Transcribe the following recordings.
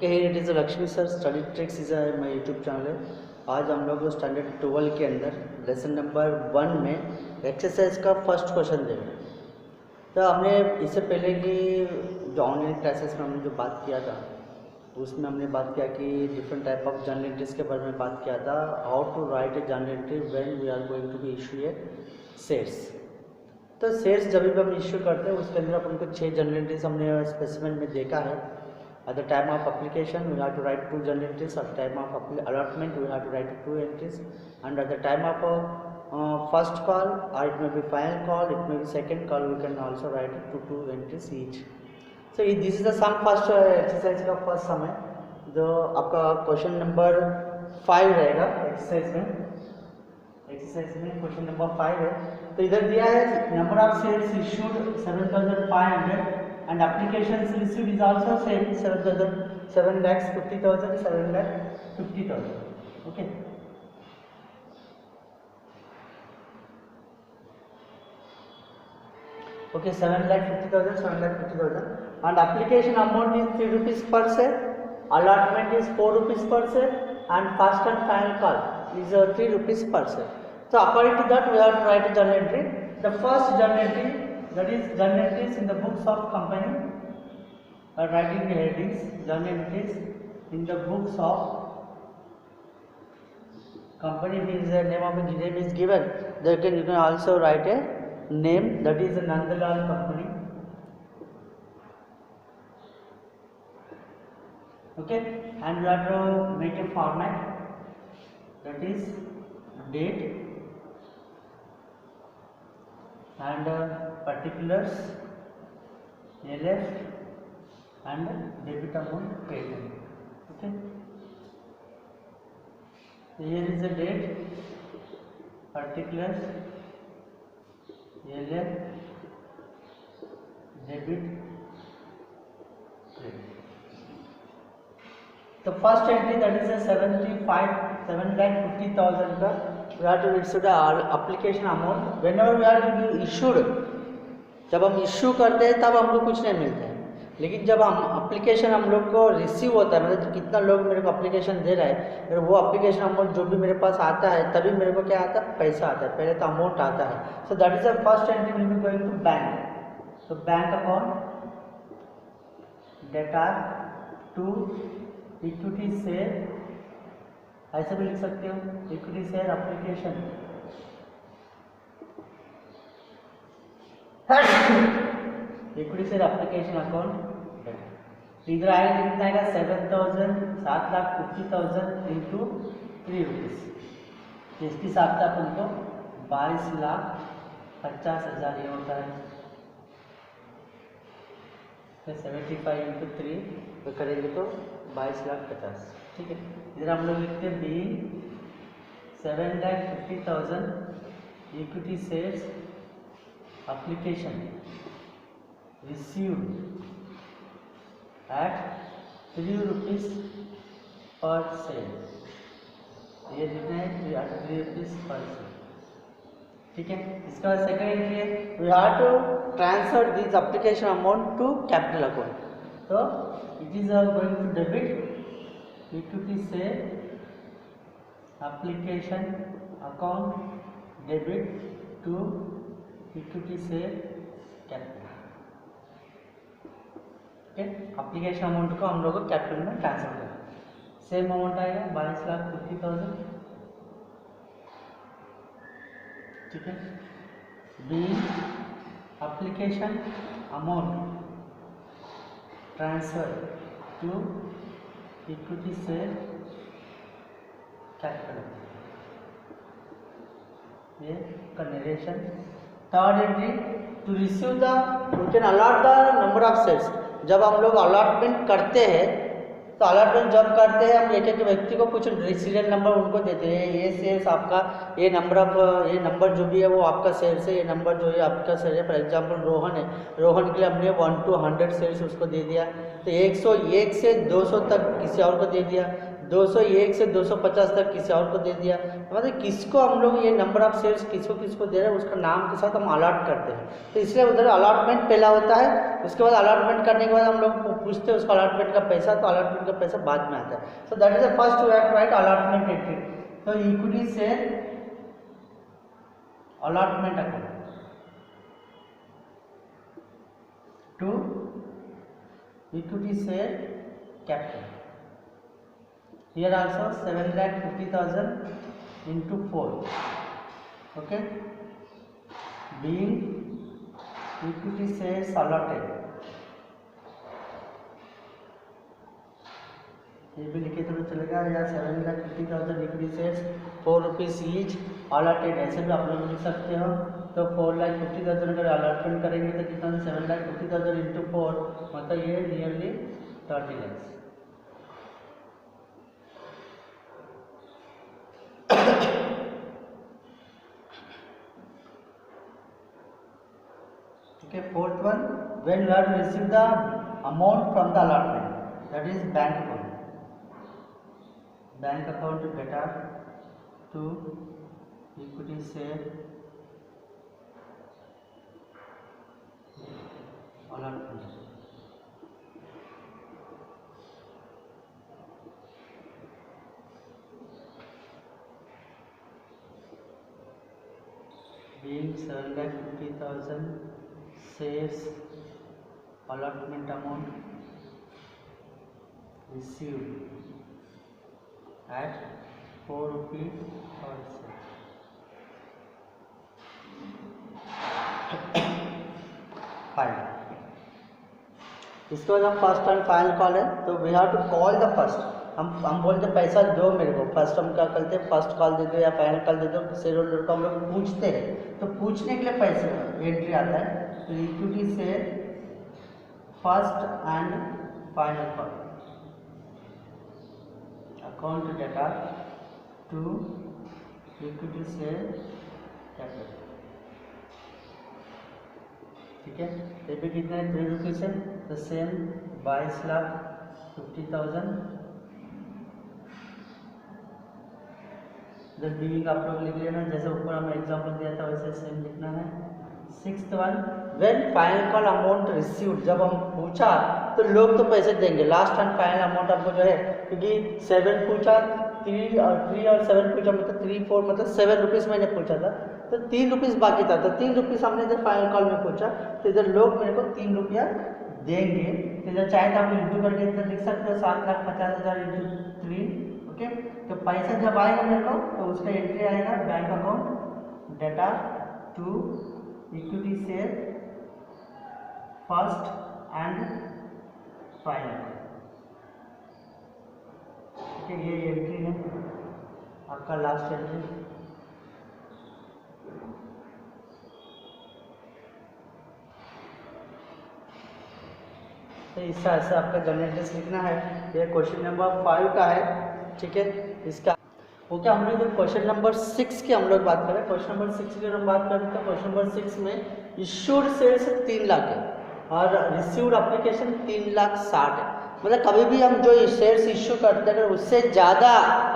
It is Lakshmi sir study tricks is my YouTube channel है। आज हम लोग स्टैंडर्ड 12 के अंदर लेसन नंबर 1 में एक्सरसाइज का फर्स्ट क्वेश्चन देंगे। तो हमने इससे पहले की जो ऑनलाइन क्लासेस में हमने जो बात किया था उसमें हमने बात किया कि different type of journal entries के बारे में बात किया था। How to write a journal entry when we are going to be issue a shares. तो शेयर्स जब भी हम इश्यू करते हैं उसके अंदर अपन को 6 जर्नल एंट्रीज हमने स्पेसिमेन में देखा है। At the time of application, we have to write 2 journal entries. At the time of allotment, we have to write 2 entries. And at the time of first call, or it may be final call, it may be second call, we can also write 2 entries each. So this is the sum first exercise का first sum है जो आपका question number 5 रहेगा। Exercise में question number 5 है। तो इधर दिया है number of shares issued 7500 and applications received is also same 7,50,000 okay। Okay, 7,50,000 and application amount is 3 rupees per share, allotment is 4 rupees per share and first and final call is 3 rupees per share. So according to that we have to write a journal entry. The first journal entry, that is journal entries in the books of company, writing the headings journal entries in the books of company means the name of the name is given. Then you can also write a name, that is Nandalal company. Okay, and we have to make a format, that is date and particulars, LF and debit amount paid. Okay, here is the date, particulars, LF, debit, paid. The first entry, that is a 7,50,000 का we have to issue the application amount whenever we are to be issued। जब हम issue करते हैं तब हमको कुछ नहीं मिलता है, लेकिन जब हम एप्लीकेशन हम लोग को रिसीव होता है, मतलब कितना लोग मेरे को एप्लीकेशन दे रहा है, फिर वो एप्लीकेशन अमाउंट जो भी मेरे पास आता है तभी मेरे को क्या आता है, पैसा आता है। पहले तो अमाउंट आता है। So that is the first entry will be going to bank. So bank account data to equity share, ऐसे भी लिख सकते हो, equity share application equity share application account. इधर आएगा कितना आएगा, 7,50,000 इंटू 3 रुपीज़। इसके हिसाब से अपन को 22,50,000 ये होता है। 75 इंटू 3 तो करेंगे तो 22,50,000। ठीक है, इधर हम लोग लिखते हैं by 7,50,000 equity shares application received at 3 rupees per share। ये लिखना है 3 rupees per share। ठीक है, इसका सेकंड एंट्री है we have to transfer this application amount to capital account. तो it is going to debit equity share application account debit to equity share capital. Application amount को हम लोग को capital में ट्रांसफर करें। सेम अमाउंट आएगा 22,50,000। ठीक है, b application amount transfer to equity share capital, ये conversation. Third entry to receive the we can allot the number of shares. जब हम लोग अलॉटमेंट करते हैं तो अलॉटमेंट जब करते हैं हम एक एक व्यक्ति को कुछ सीरियल नंबर उनको देते हैं। ये शेयर्स आपका, ये नंबर जो भी है वो आपका शेयर्स है, ये नंबर जो है आपका शेयर है। फॉर एग्जांपल रोहन है, रोहन के लिए हमने 1 to 100 शेयर्स उसको दे दिया। तो 101 से 200 तक किसी और को दे दिया, 201 से 250 तक किसी और को दे दिया, मतलब किसको हम लोग ये नंबर ऑफ शेयर्स किसको दे रहे हैं उसका नाम के साथ हम अलॉट करते हैं। तो इसलिए उधर अलॉटमेंट पहला होता है, उसके बाद अलॉटमेंट करने के बाद हम लोग पूछते हैं उसका अलॉटमेंट का पैसा, तो अलॉटमेंट का पैसा बाद में आता है। So that is the first you have to write allotment entry. तो equity share allotment account to equity share capital. Here also 7,50,000 into 4. Okay. Being equity shares allotted. ये भी लिखे तो चलेगा या 7,50,000 equity shares 4 rupees each allotted, ऐसे भी आप लोग लिख सकते हो। तो 4,50,000 अगर अलॉटमेंट करेंगे तो कितना 7,50,000 इंटू 4, मतलब ये नियरली 30 लाख। ठीक है। Fourth one, when you have to receive the amount from the allotment, that is bank account. Bank account data to equity share allotment. being 7,50,000 shares allotment amount received at 4 rupees per share. Final. इसके बाद हम first and final call है, तो we have to call the first. हम बोलते पैसा दो मेरे को, फर्स्ट हम क्या करते हैं, फर्स्ट कॉल दे दो या फाइनल कॉल दे दो, शेयर होल्डर को हम लोग पूछते हैं। तो पूछने के लिए पैसे एंट्री आता है, तो इक्विटी से first and final call account data to equity से कैपिटल। ठीक है। ये भी कितना है, 3 रुपीज़ है, तो सेम 22,50,000। जब बिलिंग आप लोग लिख लेना, जैसे ऊपर हमें एग्जांपल दिया था वैसे सेम लिखना है। Sixth one, when final call amount received, जब हम पूछा तो लोग तो पैसे देंगे, लास्ट एंड फाइनल अमाउंट आपको जो है, क्योंकि 7 पूछा, 3 और 7 पूछा, मतलब 3 4 मतलब 7 रुपीज़ मैंने पूछा था, तो 3 रुपीज़ बाकी था, तो 3 रुपीज़ हमने इधर फाइनल कॉल में पूछा, तो इधर लोग मेरे को 3 रुपया देंगे। तो इधर चाहे तो आप इंटू करके इधर लिख सकते हो 7,50,000 इंटू 3। ओके। तो पैसा जब आएगा मेरे को, तो उसका एंट्री आएगा bank account data to equity share first and final. ठीक है, ये एंट्री है आपका लास्ट एंट्री। तो इस तरह से आपका जनरल टेस्ट लिखना है। ये क्वेश्चन नंबर 5 का है। ठीक है, इसका ओके। हम लोग क्वेश्चन नंबर 6 की हम लोग बात करें। क्वेश्चन नंबर 6 की हम बात करें तो क्वेश्चन नंबर 6 में इश्यूड शेयर्स 3 लाख है और रिसीव्ड एप्लीकेशन 3,60,000 है। मतलब कभी भी हम जो शेयर्स इश्यू करते हैं अगर उससे ज़्यादा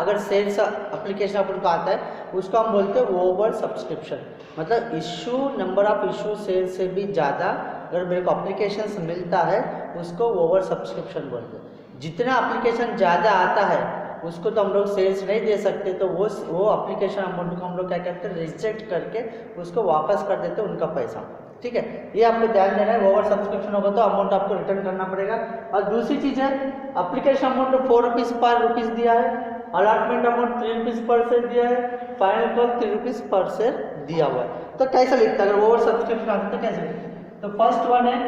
अगर शेयर्स एप्लीकेशन अपन को आता है उसको हम बोलते हैं ओवर सब्सक्रिप्शन। मतलब issue number of issue share से भी ज़्यादा अगर मेरे को एप्लीकेशंस मिलता है उसको ओवर सब्सक्रिप्शन बोलते हैं। जितना एप्लीकेशन ज़्यादा आता है उसको तो हम लोग शेयर्स नहीं दे सकते, तो वो एप्लीकेशन अमाउंट को हम लोग क्या करते हैं, रिजेक्ट करके उसको वापस कर देते हैं उनका पैसा। ठीक है, ये आपको ध्यान देना है। ओवर सब्सक्रिप्शन होगा तो अमाउंट आपको रिटर्न करना पड़ेगा। और दूसरी चीज़ है, एप्लीकेशन अमाउंट 4 रुपीज़ पर रुपीज़ दिया है, अलॉटमेंट अमाउंट 3 रुपीज़ पर शेयर दिया है, फाइनल कॉल 3 रुपीज़ पर शेयर दिया हुआ है। तो कैसे लिखता है, अगर ओवर सब्सक्रिप्शन आता है तो कैसे लिखते हैं? तो फर्स्ट वन है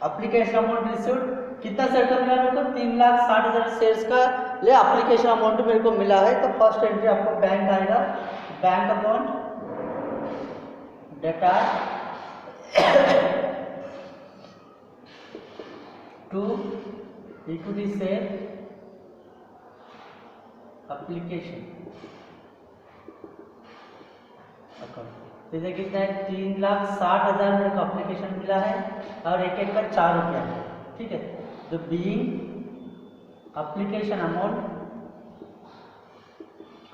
एप्लीकेशन अमाउंट रिसीव्ड, कितना शेयर का मिला मेरे को, 3,60,000 शेयर्स का ले एप्लीकेशन अमाउंट मेरे को मिला है। तो फर्स्ट एंट्री आपको बैंक आएगा, bank account data to equity share application account. तो इधर कितना है, 3,60,000 मेरे को एप्लीकेशन मिला है और एक का 4 रुपया है। ठीक है, तो being application amount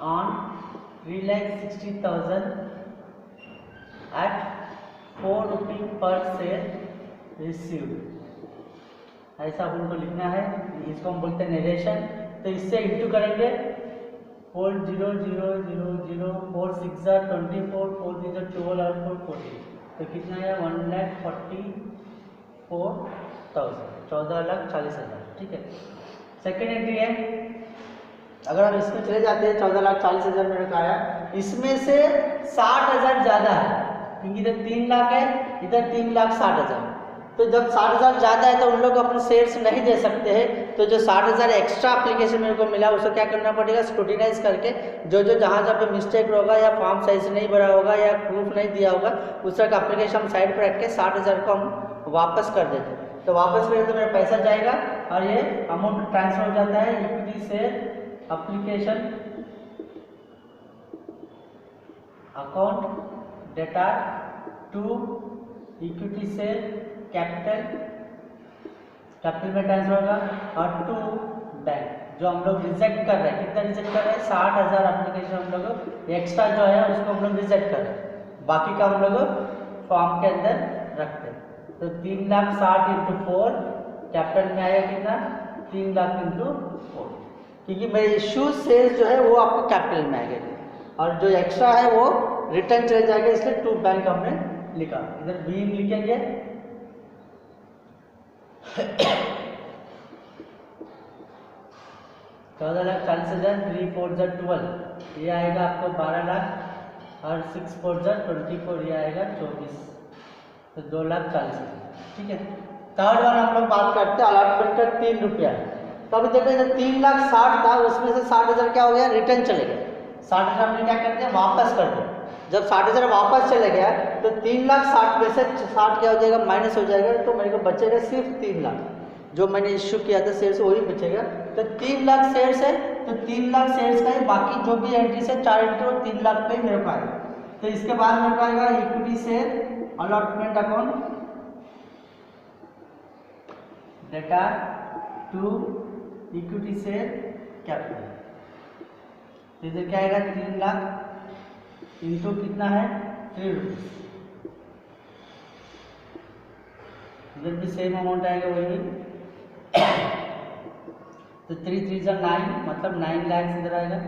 on 3,60,000 at 4 रुपये पर शेयर रिसीव्ड। ऐसा आप उनको लिखना है, इसको हम बोलते हैं नरेशन। तो इससे इंटू करेंगे 4,0,0,0,0 4 6 24 4 3 12 और 4 14, तो कितना है 1,44,000, 14,40,000। ठीक है, सेकेंड एंट्री है। अगर हम इसमें चले जाते हैं 14,40,000 मेरे को आया, इसमें से 60,000 ज़्यादा है क्योंकि इधर 3 लाख है, इधर 3,60,000। तो जब 60,000 ज़्यादा है तो उन लोग अपने शेयर्स नहीं दे सकते हैं। तो जो 60,000 एक्स्ट्रा एप्लीकेशन मेरे को मिला उसको क्या करना पड़ेगा, स्क्रूटिनाइज करके जो जहाँ पे मिस्टेक होगा या फॉर्म सही से नहीं भरा होगा या प्रूफ नहीं दिया होगा उस तरह का एप्लीकेशन हम साइड पर रख के 60,000 को हम वापस कर देते हैं। तो वापस करें तो मेरा पैसा जाएगा और ये अमाउंट ट्रांसफर हो जाता है equity share application account data to equity share capital में ट्रांसफर होगा और टू बैंक। जो हम लोग रिजेक्ट कर रहे हैं, कितना रिजेक्ट कर रहे हैं 60,000 एप्लीकेशन हम लोग एक्स्ट्रा जो है उसको हम लोग रिजेक्ट कर रहे हैं, बाकी का हम लोग फॉर्म के अंदर रखते हैं। तो 3,60,000 इंटू 4 कैपिटल में आएगा कितना 3,00,000 इंटू 4, क्योंकि मेरे इश्यू सेल्स जो है वो आपको कैपिटल में आएगा और जो एक्स्ट्रा है वो रिटर्न चले जाएगा, इसलिए टू बैंक हमने लिखा। इधर बी लिखेंगे 14,40,000 3 4 12, ये आएगा आपको 12 लाख और 6 4 24, ये आएगा 24, तो 2,40,000। ठीक है, थर्ड वन हम लोग बात करते हैं अलॉटमेंट का 3 रुपया। तो अभी देखो इधर 3,60,000 था, उसमें से 60,000 क्या हो गया रिटर्न चले गए। 60,000 हमने क्या करते हैं वापस कर दिया। जब 60,000 वापस चले गया तो 3,60,000 में से 60 क्या हो जाएगा माइनस हो जाएगा, तो मेरे को बचेगा सिर्फ 3,00,000 जो मैंने इश्यू किया था शेयर्स वही बचेगा। तो 3,00,000 शेयर्स है तो 3,00,000 शेयर्स का ही बाकी जो भी एंट्री से 4 एंट्री और 3,00,000 पे मेरे को आएगा। तो इसके बाद मेरे को आएगा equity share allotment account data to equity share capital. इधर क्या आएगा 3,00,000 इंटू कितना है 3 रुपीज, इधर भी सेम अमाउंट आएगा वही। तो 3 3 9 मतलब 9 लाख इधर आएगा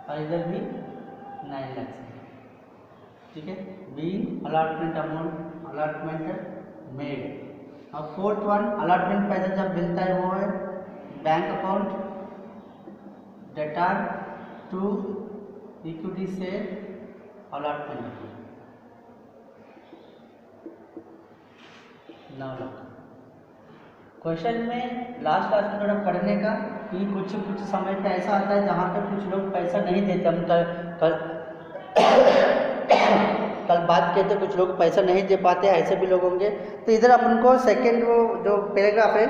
और इधर भी 9 लाख। ठीक है, B allotment amount allotment made. और फोर्थ वन अलॉटमेंट पैसा जब मिलता है वो है bank account data to equity से अलॉटमेंट 9 लाख। क्वेश्चन में लास्ट क्लास में थोड़ा पढ़ने का कि कुछ समय पे ऐसा आता है जहाँ पे कुछ लोग पैसा नहीं देते। हम कल बात किए थे कुछ लोग पैसा नहीं दे पाते, ऐसे भी लोग होंगे। तो इधर अपन को सेकेंड वो जो पैराग्राफ है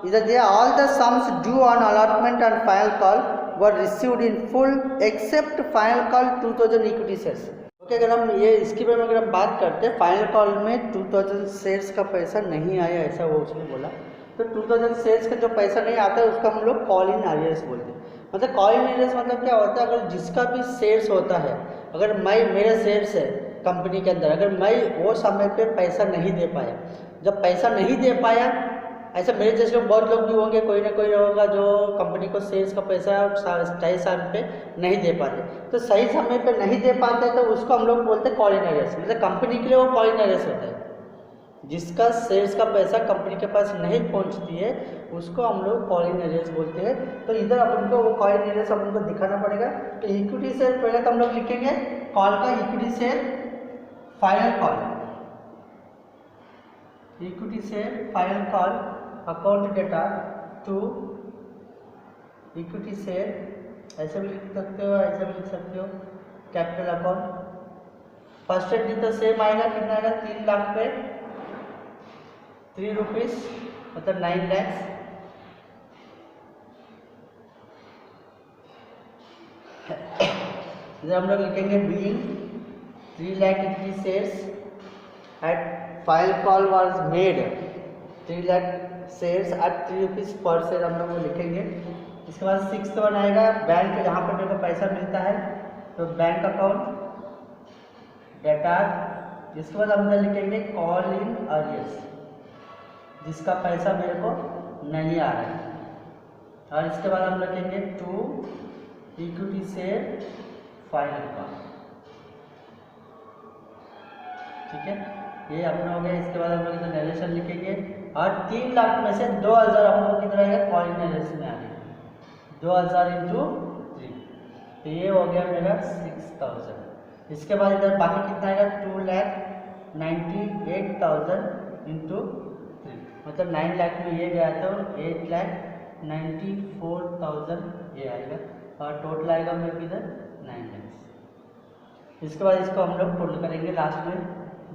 इधर दिया all the sums due on allotment and final call were received in full except final call 2,000 equity shares. Okay, अगर हम ये इसके बारे में अगर हम बात करते हैं फाइनल कॉल में 2,000 शेयर्स का पैसा नहीं आया ऐसा वो उसने बोला। तो 2,000 शेयर्स का जो पैसा नहीं आता है उसको हम लोग कॉल इन आरियर्स बोलते हैं। मतलब कॉल इन आरियर्स मतलब क्या होता है, अगर जिसका भी शेयर्स होता है, अगर मेरे शेयर्स है कंपनी के अंदर, अगर मैं वो समय पे पैसा नहीं दे पाया, जब पैसा नहीं दे पाया, ऐसा मेरे जैसे लोग बहुत लोग भी होंगे, कोई ना कोई होगा जो कंपनी को शेयर्स का पैसा सही समय पे नहीं दे पाते। तो सही समय पे नहीं दे पाते तो उसको हम लोग बोलते हैं कॉल इन आरियर्स। मतलब कंपनी के लिए वो कॉल इन आरियर्स होता है, जिसका शेयर्स का पैसा कंपनी के पास नहीं पहुंचती है उसको हम लोग कॉल इन आरियर्स बोलते हैं। तो इधर अपन को वो कॉल इन आरियर्स अपन को दिखाना पड़ेगा। तो इक्विटी शेयर पहले तो हम लोग लिखेंगे कॉल का equity share final call, equity share final call account data to equity share, ऐसे भी लिख सकते हो ऐसे भी लिख सकते हो कैपिटल अकाउंट। फर्स्ट एंट्री तो सेम आएगा, कितना आएगा 3 लाख पे 3 रुपीज मतलब 9 lakhs। इधर हम लोग लिखेंगे being 3 lakh equity shares at final call was made 3 lakh shares at 3 rupees per share हम लोग लिखेंगे। इसके बाद 6th वन आएगा बैंक, जहाँ पर मेरे को पैसा मिलता है, तो बैंक अकाउंट डेटा। इसके बाद हम लिखेंगे कॉल इन अरियर्स, जिसका पैसा मेरे को नहीं आ रहा है। और इसके बाद हम लिखेंगे टू इक्विटी शेयर फाइनल का, ठीक है, ये अपना हो गया। इसके बाद हम लोग इधर नरेशन लिखेंगे और 3 लाख में से 2000 हम लोग किधर आएगा, कॉल इन अरियर्स में आ गया, 2000 इंटू 3, तो ये हो गया मेरा 6000। इसके बाद इधर बाकी कितना आएगा, 2,98,000 इंटू 3, मतलब 9 लाख में ये गया तो 8,94,000 ये आएगा, और टोटल आएगा मेरे को इधर 9 लाख। इसके बाद इसको हम लोग टोटल करेंगे, लास्ट में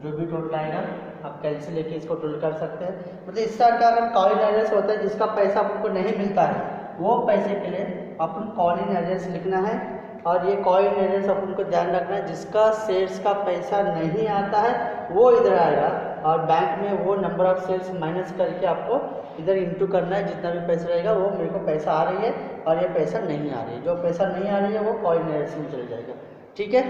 जो भी टोटल आएगा आप कैंसिल लेके इसको टोटल कर सकते हैं। मतलब इस तरह का अगर कॉल इन अरियर्स होता है जिसका पैसा आपको नहीं मिलता है, वो पैसे के लिए अपन कॉल इन अरियर्स लिखना है। और ये कॉल इन अरियर्स अपन को ध्यान रखना है, जिसका शेयर्स का पैसा नहीं आता है वो इधर आएगा, और बैंक में वो नंबर ऑफ शेयर्स माइनस करके आपको इधर इंटू करना है, जितना भी पैसा रहेगा वो मेरे को पैसा आ रही है और ये पैसा नहीं आ रही है, जो पैसा नहीं आ रही है वो कॉल इन अरियर्स में चले जाएगा, ठीक है।